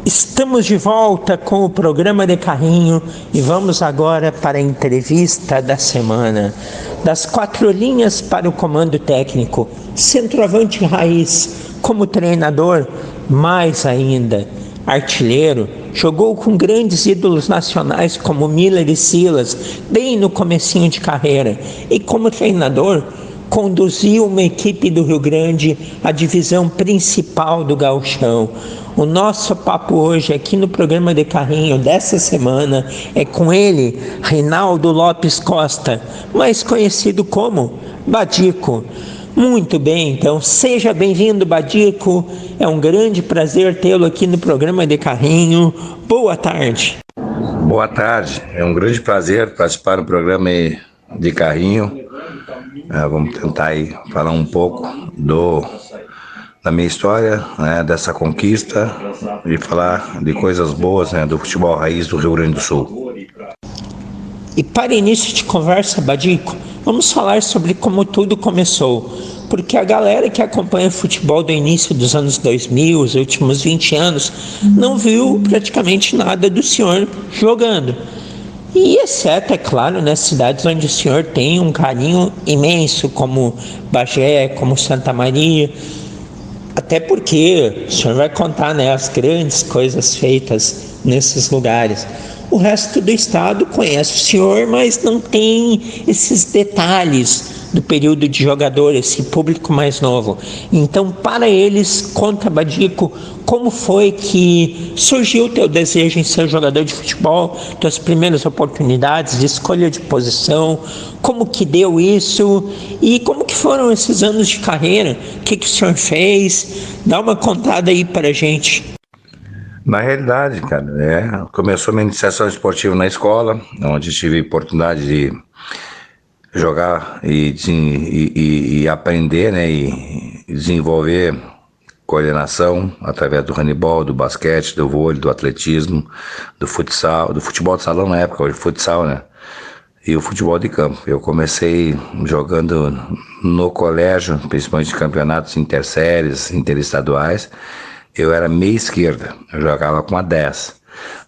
Estamos de volta com o programa de carrinho e vamos agora para a entrevista da semana. Das 4 linhas para o comando técnico, centroavante raiz, como treinador, mais ainda, artilheiro, jogou com grandes ídolos nacionais como Miller e Silas, bem no comecinho de carreira, e como treinador, conduziu uma equipe do Rio Grande à divisão principal do Gauchão. O nosso papo hoje aqui no programa de carrinho dessa semana é com ele, Reinaldo Lopes Costa, mais conhecido como Badico. Muito bem, então seja bem-vindo, Badico. É um grande prazer tê-lo aqui no programa de carrinho. Boa tarde. Boa tarde, é um grande prazer participar do programa de carrinho. Vamos tentar aí falar um pouco da minha história, dessa conquista e falar de coisas boas, do futebol raiz do Rio Grande do Sul. E para início de conversa, Badico, vamos falar sobre como tudo começou, porque a galera que acompanha futebol do início dos anos 2000, os últimos 20 anos, não viu praticamente nada do senhor jogando. E exceto, é claro, nas cidades onde o senhor tem um carinho imenso, como Bagé, como Santa Maria, até porque o senhor vai contar, as grandes coisas feitas nesses lugares. O resto do estado conhece o senhor, mas não tem esses detalhes do período de jogador, esse público mais novo. Então, para eles, conta, Badico, como foi que surgiu o teu desejo em ser jogador de futebol, tuas primeiras oportunidades de escolha de posição, como que deu isso e como que foram esses anos de carreira, o que o senhor fez? Dá uma contada aí para a gente. Na realidade, cara, começou minha iniciação esportiva na escola, onde tive a oportunidade de jogar e aprender, e desenvolver coordenação através do handebol, do basquete, do vôlei, do atletismo, do futsal, do futebol de salão na época, hoje futsal, e o futebol de campo. Eu comecei jogando no colégio, principalmente campeonatos interséries, interestaduais. Eu era meia esquerda, eu jogava com a 10,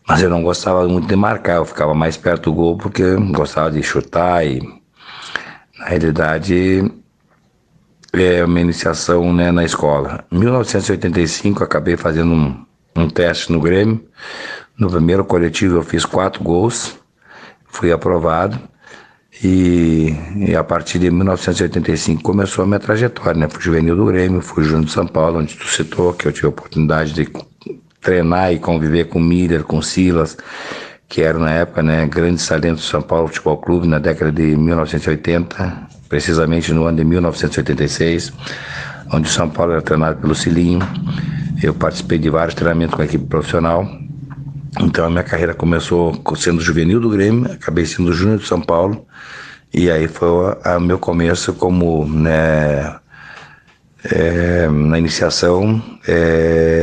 mas eu não gostava muito de marcar, eu ficava mais perto do gol porque eu gostava de chutar e, na realidade, minha iniciação na escola. Em 1985, acabei fazendo um teste no Grêmio. No primeiro coletivo eu fiz 4 gols, fui aprovado e a partir de 1985 começou a minha trajetória, Fui juvenil do Grêmio, fui júnior de São Paulo, onde tu citou, que eu tive a oportunidade de treinar e conviver com Miller, com Silas, que eram na época, grandes talentos do São Paulo Futebol Clube, na década de 1980, precisamente no ano de 1986, onde o São Paulo era treinado pelo Cilinho. Eu participei de vários treinamentos com a equipe profissional. Então a minha carreira começou sendo juvenil do Grêmio, acabei sendo júnior de São Paulo, e aí foi o meu começo como, na iniciação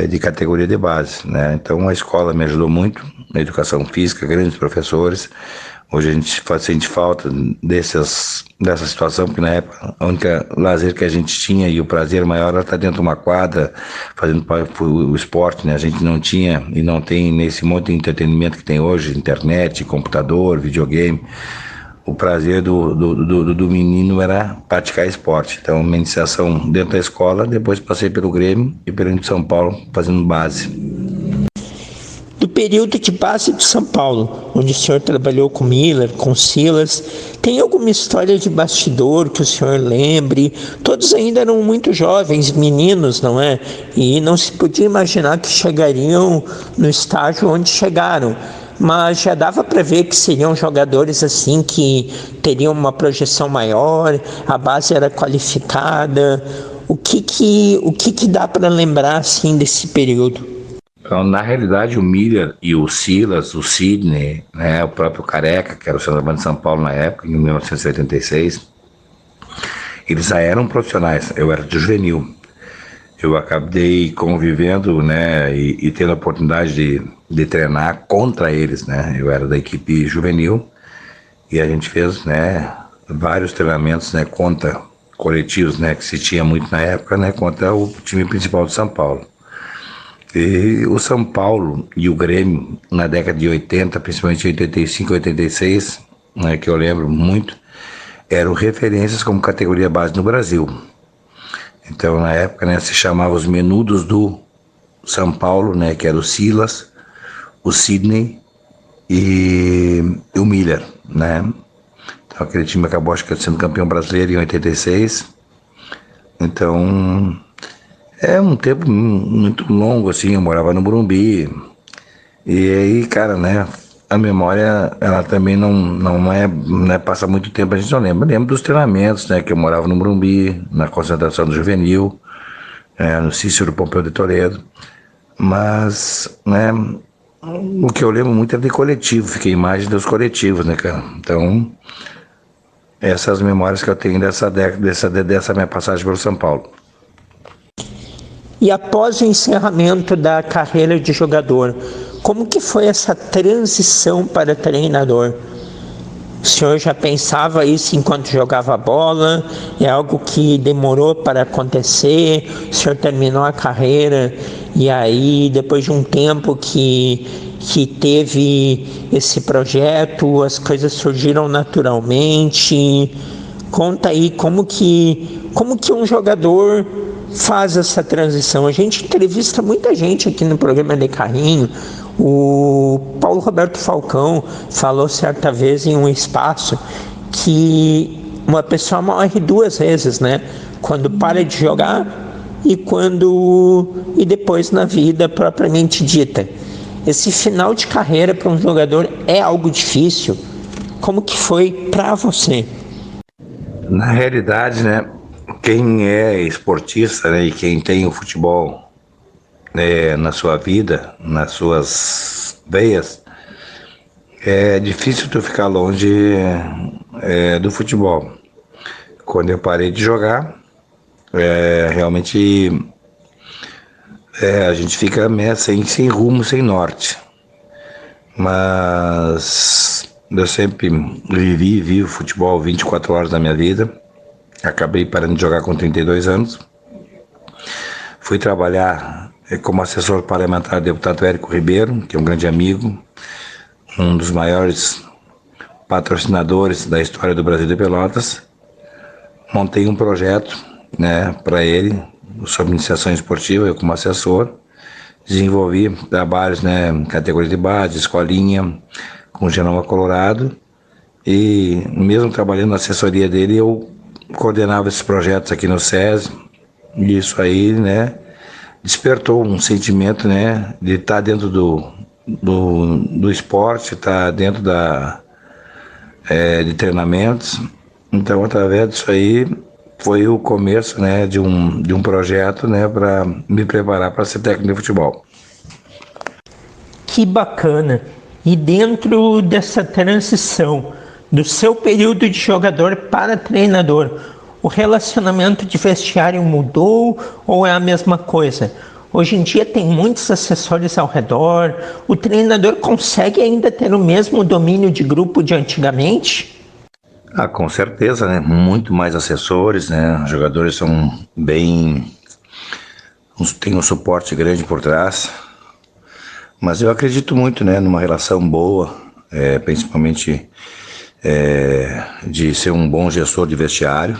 de categoria de base, Então a escola me ajudou muito na educação física, grandes professores. Hoje a gente sente falta dessa situação, porque na época a única lazer que a gente tinha e o prazer maior era estar dentro de uma quadra, fazendo o esporte, A gente não tinha e não tem nesse monte de entretenimento que tem hoje, internet, computador, videogame. O prazer do menino era praticar esporte. Então, minha iniciação dentro da escola, depois passei pelo Grêmio e pelo de São Paulo, fazendo base. Do período de base de São Paulo, onde o senhor trabalhou com Miller, com Silas, tem alguma história de bastidor que o senhor lembre? Todos ainda eram muito jovens, meninos, não é? E não se podia imaginar que chegariam no estágio onde chegaram. Mas já dava para ver que seriam jogadores assim que teriam uma projeção maior, a base era qualificada. O que dá para lembrar assim desse período? Então, na realidade, o Miller e o Silas, o Sidney, o próprio Careca, que era o centroavante de São Paulo na época, em 1986, eles já eram profissionais, eu era de juvenil. Eu acabei convivendo, e tendo a oportunidade de treinar contra eles, Eu era da equipe juvenil e a gente fez, vários treinamentos, contra coletivos, que se tinha muito na época, contra o time principal de São Paulo. E o São Paulo e o Grêmio, na década de 80, principalmente 85, 86, né, que eu lembro muito, eram referências como categoria base no Brasil. Então, na época, né, se chamava os menudos do São Paulo, né, que era o Silas, o Sidney e o Miller, né? Então, aquele time acabou, acho que, sendo campeão brasileiro em 86. Então, é um tempo muito longo, assim, eu morava no Morumbi. E aí, cara, né, a memória, ela também não passa muito tempo, a gente não lembra. Eu lembro dos treinamentos, né, que eu morava no Morumbi, na concentração do Juvenil, no Cícero Pompeu de Toledo. Mas, né, o que eu lembro muito é de coletivo, fiquei a imagem dos coletivos, né, cara? Então, essas memórias que eu tenho dessa minha passagem pelo São Paulo. E após o encerramento da carreira de jogador, como que foi essa transição para treinador? O senhor já pensava isso enquanto jogava bola? É algo que demorou para acontecer? O senhor terminou a carreira e aí, depois de um tempo que teve esse projeto, as coisas surgiram naturalmente? Conta aí como que um jogador faz essa transição. A gente entrevista muita gente aqui no programa de Carrinho. O Paulo Roberto Falcão falou certa vez em um espaço que uma pessoa morre duas vezes, né? Quando para de jogar e depois na vida propriamente dita. Esse final de carreira para um jogador é algo difícil. Como que foi para você? Na realidade, né, quem é esportista, né, e quem tem o futebol, né, na sua vida, nas suas veias, é difícil tu ficar longe do futebol. Quando eu parei de jogar, realmente a gente fica sem rumo, sem norte. Mas eu sempre vivi o futebol 24 horas da minha vida. Acabei parando de jogar com 32 anos. Fui trabalhar como assessor parlamentar do deputado Érico Ribeiro, que é um grande amigo, um dos maiores patrocinadores da história do Brasil de Pelotas. Montei um projeto, né, para ele, sobre iniciação esportiva, eu como assessor. Desenvolvi trabalhos, né, categoria de base, escolinha, com Genoma Colorado. E mesmo trabalhando na assessoria dele, eu coordenava esses projetos aqui no SESI. E isso aí, né, despertou um sentimento, né, de estar dentro do esporte, estar dentro de treinamentos. Então, através disso aí, foi o começo, né, de um projeto, né, para me preparar para ser técnico de futebol. Que bacana! E dentro dessa transição do seu período de jogador para treinador, o relacionamento de vestiário mudou ou é a mesma coisa? Hoje em dia tem muitos assessores ao redor, o treinador consegue ainda ter o mesmo domínio de grupo de antigamente? Ah, com certeza, né? Muito mais assessores, né? Os jogadores são tem um suporte grande por trás. Mas eu acredito muito, né, numa relação boa, principalmente de ser um bom gestor de vestiário.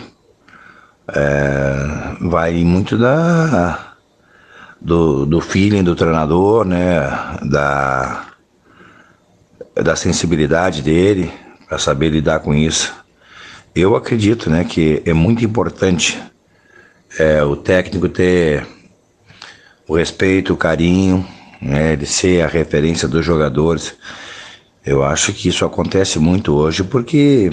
Vai muito do feeling do treinador, né, da sensibilidade dele, para saber lidar com isso. Eu acredito, né, que é muito importante o técnico ter o respeito, o carinho, né, de ser a referência dos jogadores. Eu acho que isso acontece muito hoje porque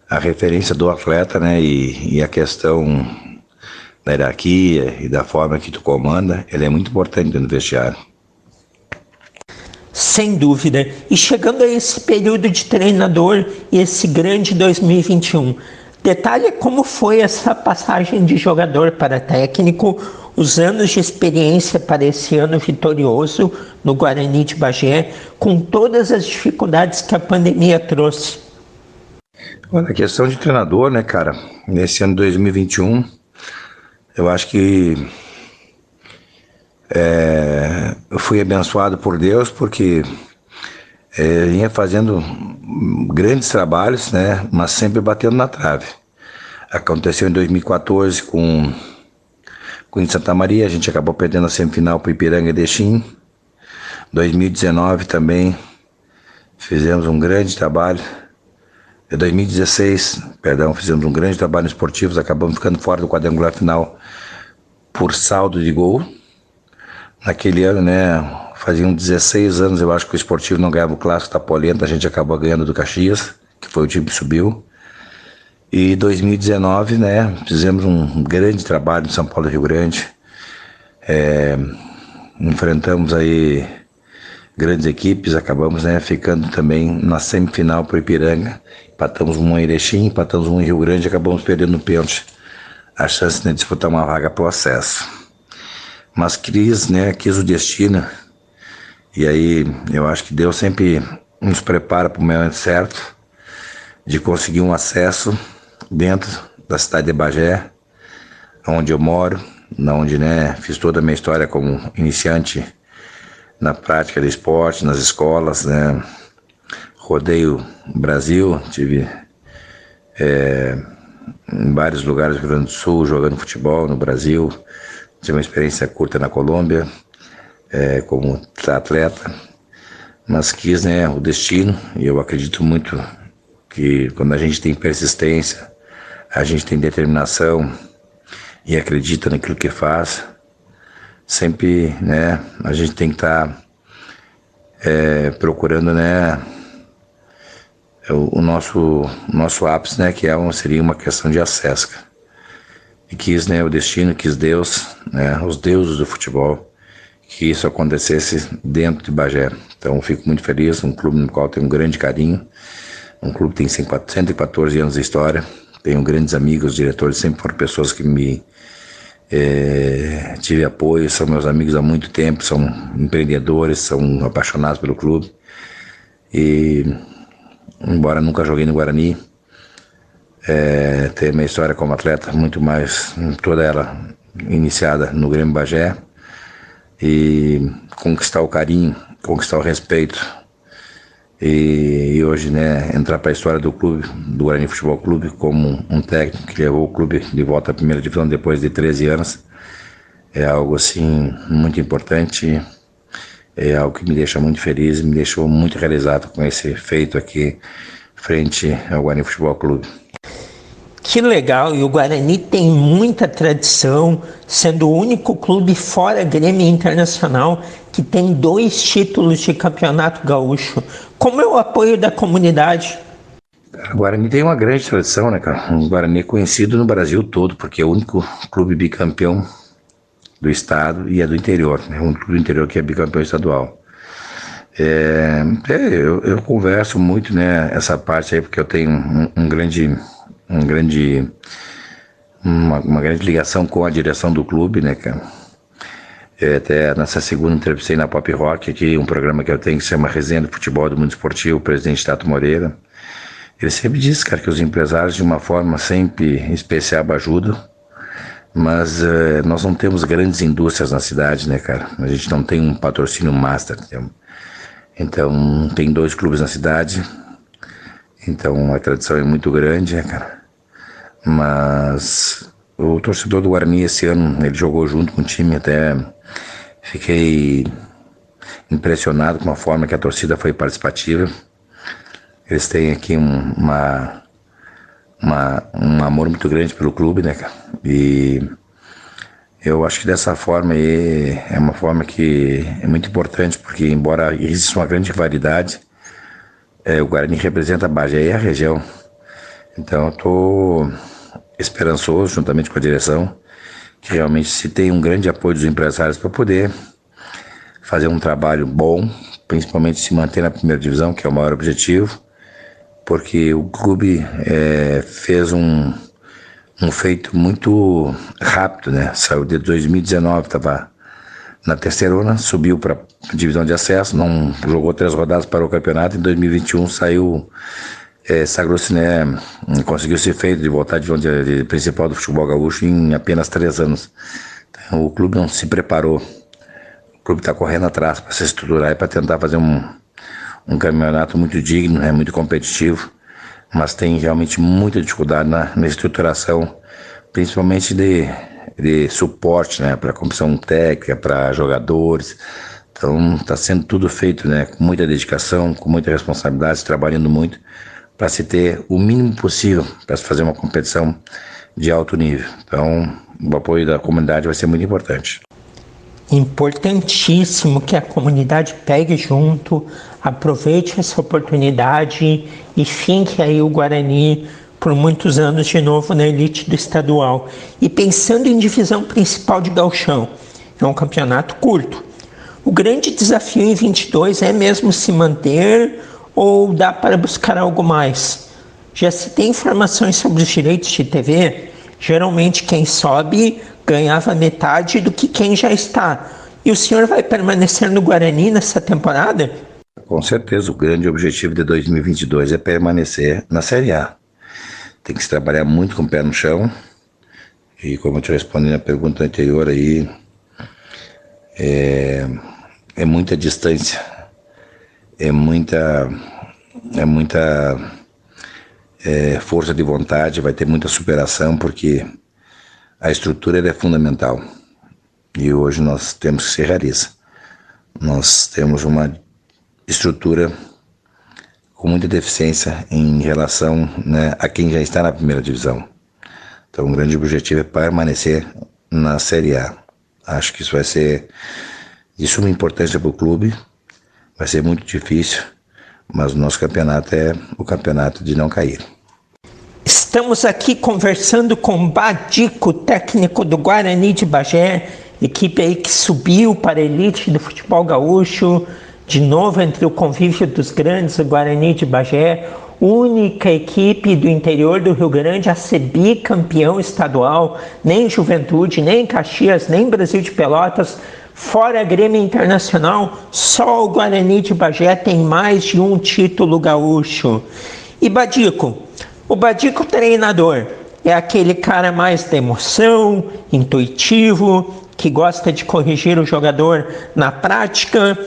a referência do atleta, né, e a questão da hierarquia e da forma que tu comanda, ela é muito importante dentro do vestiário. Sem dúvida. E chegando a esse período de treinador e esse grande 2021, detalhe como foi essa passagem de jogador para técnico, os anos de experiência para esse ano vitorioso no Guarani de Bagé, com todas as dificuldades que a pandemia trouxe. Olha, a questão de treinador, né, cara, nesse ano 2021, eu acho que Eu fui abençoado por Deus porque vinha fazendo grandes trabalhos, né, mas sempre batendo na trave. Aconteceu em 2014 com em Santa Maria, a gente acabou perdendo a semifinal para o Ipiranga e Erechim. 2019 também fizemos um grande trabalho. Em 2016, fizemos um grande trabalho esportivo, acabamos ficando fora do quadrangular final por saldo de gol. Naquele ano, né, faziam 16 anos, eu acho que o Esportivo não ganhava o Clássico da Polenta, a gente acabou ganhando do Caxias, que foi o time que subiu. E 2019, né, fizemos um grande trabalho em São Paulo e Rio Grande. Enfrentamos aí grandes equipes, acabamos, né, ficando também na semifinal para o Ipiranga. Empatamos um em Erechim, empatamos um em Rio Grande, acabamos perdendo no pênalti a chance de disputar uma vaga para o acesso. Mas quis o destino, e aí eu acho que Deus sempre nos prepara para o momento certo de conseguir um acesso dentro da cidade de Bagé, onde eu moro, onde, né, fiz toda a minha história como iniciante na prática de esporte, nas escolas, né, rodei o Brasil, tive em vários lugares do Rio Grande do Sul, jogando futebol no Brasil, tive uma experiência curta na Colômbia, como atleta, mas quis, né, o destino, e eu acredito muito que quando a gente tem persistência, a gente tem determinação e acredita naquilo que faz, sempre, né, a gente tem que estar procurando, né, o nosso ápice, né, que seria uma questão de acesso. E quis, né, o destino, quis Deus, né, os deuses do futebol, que isso acontecesse dentro de Bagé. Então fico muito feliz, um clube no qual tenho um grande carinho, um clube que tem 114 anos de história, tenho grandes amigos, diretores, sempre foram pessoas que me tive apoio, são meus amigos há muito tempo, são empreendedores, são apaixonados pelo clube. E embora nunca joguei no Guarani, ter minha história como atleta muito mais, toda ela iniciada no Grêmio Bagé, e conquistar o carinho, conquistar o respeito, e hoje, né, entrar para a história do clube, do Guarani Futebol Clube, como um técnico que levou o clube de volta à primeira divisão depois de 13 anos, é algo assim muito importante, é algo que me deixa muito feliz, me deixou muito realizado com esse feito aqui frente ao Guarani Futebol Clube. Que legal, e o Guarani tem muita tradição, sendo o único clube fora Grêmio Internacional que tem 2 títulos de campeonato gaúcho. Como é o apoio da comunidade? O Guarani tem uma grande tradição, né, cara? O Guarani é conhecido no Brasil todo, porque é o único clube bicampeão do estado e é do interior, né? Um clube do interior que é bicampeão estadual. Eu converso muito, né, essa parte aí, porque eu tenho uma grande ligação com a direção do clube, né, cara? Até nessa segunda entrevistei na Pop Rock, aqui um programa que eu tenho que se chama Resenha do Futebol do Mundo Esportivo, o presidente Tato Moreira. Ele sempre diz, cara, que os empresários de uma forma sempre especial ajudam, mas nós não temos grandes indústrias na cidade, né, cara? A gente não tem um patrocínio master, entendeu? Então tem 2 clubes na cidade, então a tradição é muito grande, né, cara? Mas o torcedor do Guarani esse ano, ele jogou junto com o time, até fiquei impressionado com a forma que a torcida foi participativa. Eles têm aqui um amor muito grande pelo clube, né, cara? E eu acho que dessa forma aí é uma forma que é muito importante, porque embora exista uma grande rivalidade, o Guarani representa a Bagé e a região. Então eu estou esperançoso, juntamente com a direção, que realmente se tem um grande apoio dos empresários para poder fazer um trabalho bom, principalmente se manter na primeira divisão, que é o maior objetivo, porque o clube fez um feito muito rápido, né? Saiu de 2019, estava na terceirona, subiu para a divisão de acesso, não jogou 3 rodadas para o campeonato, em 2021 saiu, sagrou-se, né, conseguiu ser feito de voltar à divisão de principal do futebol gaúcho em apenas 3 anos. Então, o clube não se preparou clube está correndo atrás para se estruturar e para tentar fazer um campeonato muito digno, muito competitivo, mas tem realmente muita dificuldade na estruturação, principalmente de suporte, para a comissão técnica, para jogadores. Então está sendo tudo feito, com muita dedicação, com muita responsabilidade, se trabalhando muito para se ter o mínimo possível para se fazer uma competição de alto nível. Então o apoio da comunidade vai ser muito importante. Importantíssimo que a comunidade pegue junto, aproveite essa oportunidade e finque aí o Guarani por muitos anos de novo na elite do estadual. E pensando em divisão principal de gauchão, é um campeonato curto. O grande desafio em 22 é mesmo se manter ou dá para buscar algo mais? Já se tem informações sobre os direitos de TV? Geralmente quem sobe ganhava metade do que quem já está. E o senhor vai permanecer no Guarani nessa temporada? Com certeza, o grande objetivo de 2022 é permanecer na Série A. Tem que se trabalhar muito com o pé no chão. E como eu te respondi na pergunta anterior aí, é muita distância, é muita força de vontade, vai ter muita superação, porque a estrutura é fundamental. E hoje nós temos que ser realistas. Nós temos uma estrutura com muita deficiência em relação a quem já está na primeira divisão. Então o grande objetivo é permanecer na Série A. Acho que isso vai ser de suma importância para o clube, vai ser muito difícil, mas o nosso campeonato é o campeonato de não cair. Estamos aqui conversando com Badico, técnico do Guarani de Bagé, equipe aí que subiu para a elite do futebol gaúcho, de novo entre o convívio dos grandes, o Guarani de Bagé, única equipe do interior do Rio Grande a ser bicampeão estadual, nem Juventude, nem Caxias, nem Brasil de Pelotas, fora Grêmio Internacional, só o Guarani de Bagé tem mais de um título gaúcho. E Badico, o Badico treinador é aquele cara mais da emoção, intuitivo, que gosta de corrigir o jogador na prática,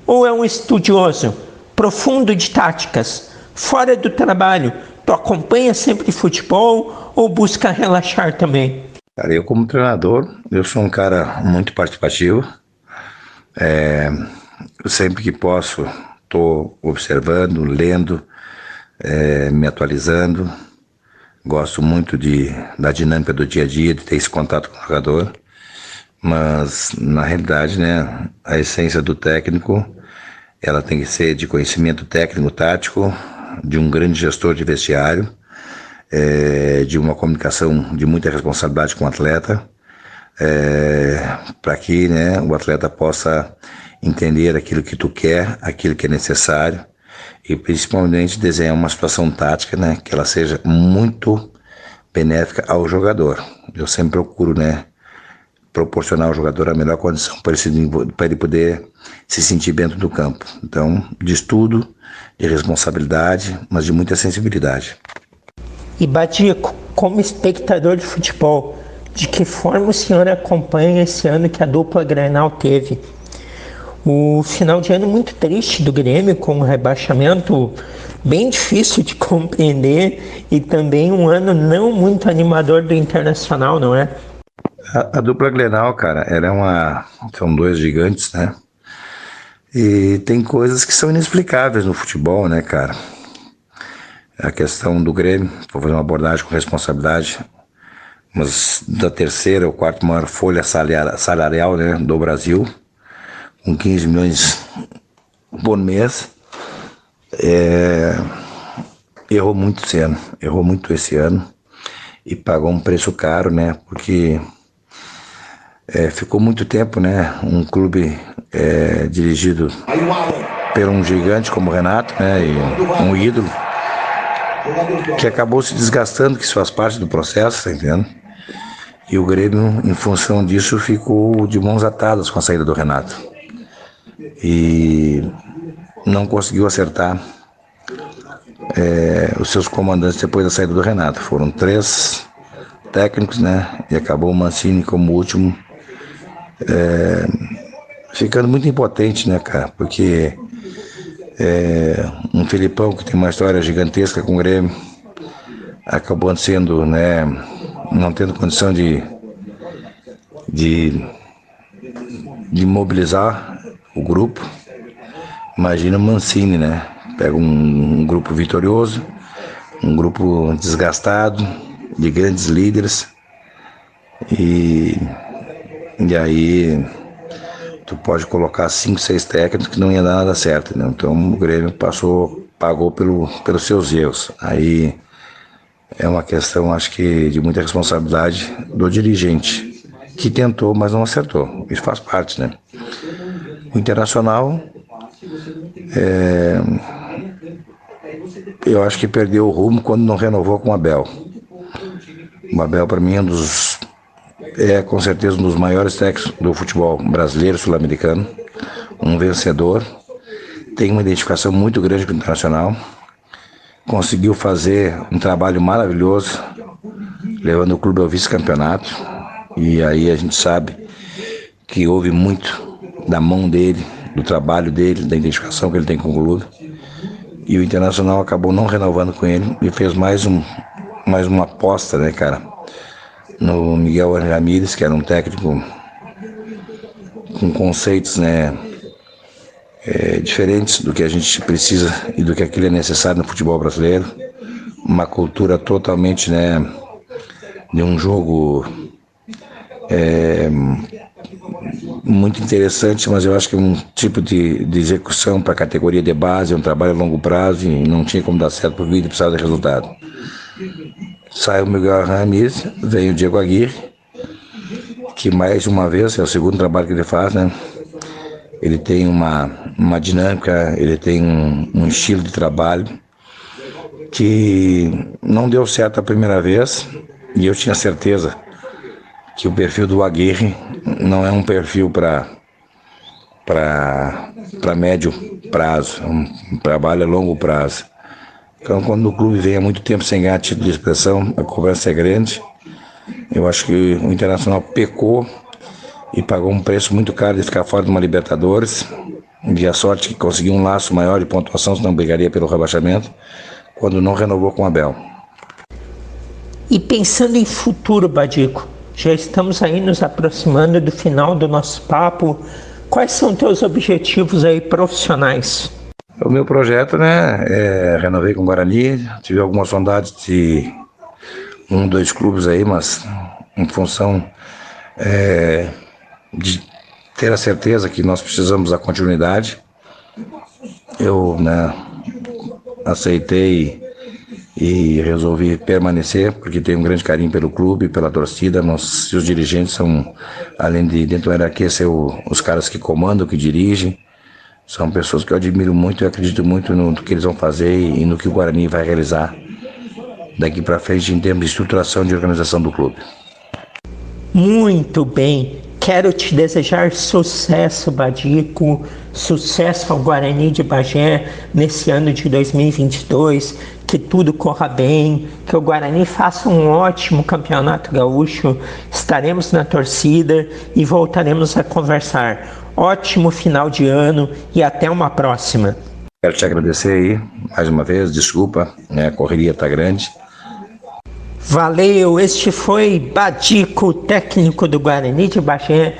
ou é um estudioso, profundo de táticas? Fora do trabalho, tu acompanha sempre futebol ou busca relaxar também? Cara, eu como treinador, eu sou um cara muito participativo. Sempre que posso, estou observando, lendo, me atualizando. Gosto muito da dinâmica do dia a dia, de ter esse contato com o jogador. Mas, na realidade, a essência do técnico, ela tem que ser de conhecimento técnico-tático, de um grande gestor de vestiário, de uma comunicação de muita responsabilidade com o atleta, para que o atleta possa entender aquilo que tu quer, aquilo que é necessário, e principalmente desenhar uma situação tática, que ela seja muito benéfica ao jogador. Eu sempre procuro, proporcionar ao jogador a melhor condição para ele poder se sentir dentro do campo. Então, de estudo, de responsabilidade, mas de muita sensibilidade. E Badico, como espectador de futebol, de que forma o senhor acompanha esse ano que a dupla Grenal teve? O final de ano muito triste do Grêmio, com um rebaixamento bem difícil de compreender, e também um ano não muito animador do Internacional, não é? A dupla Grenal, cara, são dois gigantes, E tem coisas que são inexplicáveis no futebol, cara. A questão do Grêmio, vou fazer uma abordagem com responsabilidade, mas da terceira ou quarta maior folha salarial, do Brasil, com 15 milhões por mês, errou muito esse ano e pagou um preço caro, porque ficou muito tempo, um clube dirigido por um gigante como o Renato, e um ídolo, que acabou se desgastando, que isso faz parte do processo, tá entendendo? E o Grêmio, em função disso, ficou de mãos atadas com a saída do Renato. E não conseguiu acertar os seus comandantes depois da saída do Renato. Foram 3 técnicos, E acabou o Mancini como último, ficando muito impotente, né, cara? Porque um Felipão que tem uma história gigantesca com o Grêmio acabou sendo, né, não tendo condição de mobilizar o grupo. Imagina o Mancini, né? Pega um grupo vitorioso, um grupo desgastado, de grandes líderes, e aí tu pode colocar 5, 6 técnicos que não ia dar nada certo, né? Então o Grêmio pagou pelos seus erros. Aí é uma questão, acho que, de muita responsabilidade do dirigente, que tentou, mas não acertou. Isso faz parte, né? O Internacional, eu acho que perdeu o rumo quando não renovou com o Abel. O Abel, para mim, com certeza um dos maiores técnicos do futebol brasileiro, sul-americano, um vencedor, tem uma identificação muito grande com o Internacional, conseguiu fazer um trabalho maravilhoso, levando o clube ao vice-campeonato, e aí a gente sabe que houve muito da mão dele, do trabalho dele, da identificação que ele tem com o clube, e o Internacional acabou não renovando com ele e fez mais uma aposta, né, cara, no Miguel Ramírez, que era um técnico com conceitos, né, diferentes do que a gente precisa e do que aquilo é necessário no futebol brasileiro, uma cultura totalmente, né, de um jogo muito interessante, mas eu acho que é um tipo de execução para a categoria de base, é um trabalho a longo prazo e não tinha como dar certo por vida e precisava de resultado. Sai o Miguel Ramírez, vem o Diego Aguirre, que mais uma vez é o segundo trabalho que ele faz, né? Ele tem uma dinâmica, ele tem um estilo de trabalho que não deu certo a primeira vez, e eu tinha certeza que o perfil do Aguirre não é um perfil para médio prazo, é um trabalho a longo prazo. Então, quando o clube vem há muito tempo sem ganhar título de expressão, a cobrança é grande. Eu acho que o Internacional pecou e pagou um preço muito caro de ficar fora de uma Libertadores. E a sorte que conseguiu um laço maior de pontuação, senão brigaria pelo rebaixamento, quando não renovou com o Abel. E pensando em futuro, Badico, já estamos aí nos aproximando do final do nosso papo. Quais são teus objetivos aí profissionais? O meu projeto, né, renovei com o Guarani, tive algumas sondades de 1, 2 clubes aí, mas em função de ter a certeza que nós precisamos da continuidade, eu, né, aceitei e resolvi permanecer, porque tenho um grande carinho pelo clube, pela torcida. Os dirigentes são, além de dentro da hierarquia ser os caras que comandam, que dirigem, são pessoas que eu admiro muito e acredito muito no que eles vão fazer e no que o Guarani vai realizar daqui para frente em termos de estruturação de organização do clube. Muito bem, quero te desejar sucesso, Badico, sucesso ao Guarani de Bagé nesse ano de 2022, que tudo corra bem, que o Guarani faça um ótimo campeonato gaúcho, estaremos na torcida e voltaremos a conversar. Ótimo final de ano e até uma próxima. Quero te agradecer aí, mais uma vez, desculpa, né, a correria está grande. Valeu, este foi Badico, técnico do Guarani de Bagé.